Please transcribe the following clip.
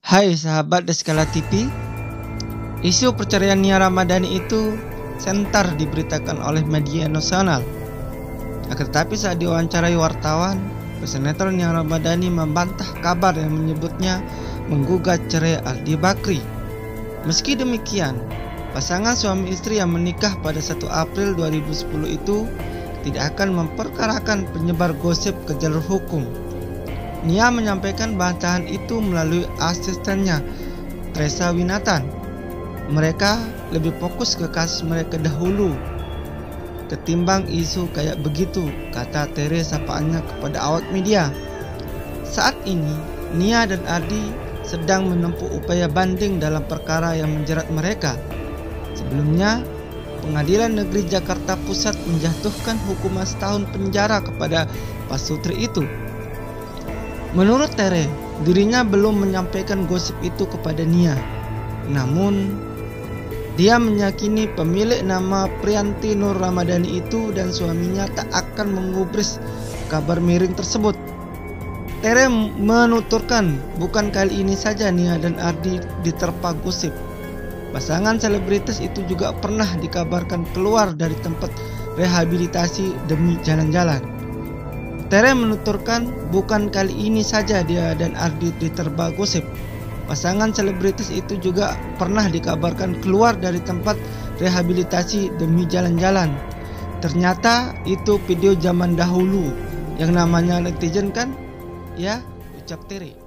Hai sahabat Deskala TV, isu perceraian Nia Ramadhani itu sentar diberitakan oleh media nasional. Akan tetapi saat diwawancarai wartawan, pesinetron Nia Ramadhani membantah kabar yang menyebutnya menggugat cerai Ardi Bakri. Meski demikian, pasangan suami istri yang menikah pada 1 April 2010 itu tidak akan memperkarakan penyebar gosip ke jalur hukum. Nia menyampaikan bantahan itu melalui asistennya, Tresa Winatan. Mereka lebih fokus ke kasus mereka dahulu ketimbang isu kayak begitu, kata Tere sapaannya kepada awak media. Saat ini, Nia dan Ardi sedang menempuh upaya banding dalam perkara yang menjerat mereka. Sebelumnya, Pengadilan Negeri Jakarta Pusat menjatuhkan hukuman 1 tahun penjara kepada pasutri itu. Menurut Tere, dirinya belum menyampaikan gosip itu kepada Nia. Namun, dia meyakini pemilik nama Priyanti Nur Ramadhani itu dan suaminya tak akan menggubris kabar miring tersebut. Tere menuturkan, bukan kali ini saja Nia dan Ardi diterpa gosip. Pasangan selebritis itu juga pernah dikabarkan keluar dari tempat rehabilitasi demi jalan-jalan. Tere menuturkan, bukan kali ini saja dia dan Ardi diterpa gosip. Pasangan selebritis itu juga pernah dikabarkan keluar dari tempat rehabilitasi demi jalan-jalan. Ternyata itu video zaman dahulu yang namanya netizen kan? Ya, ucap Tere.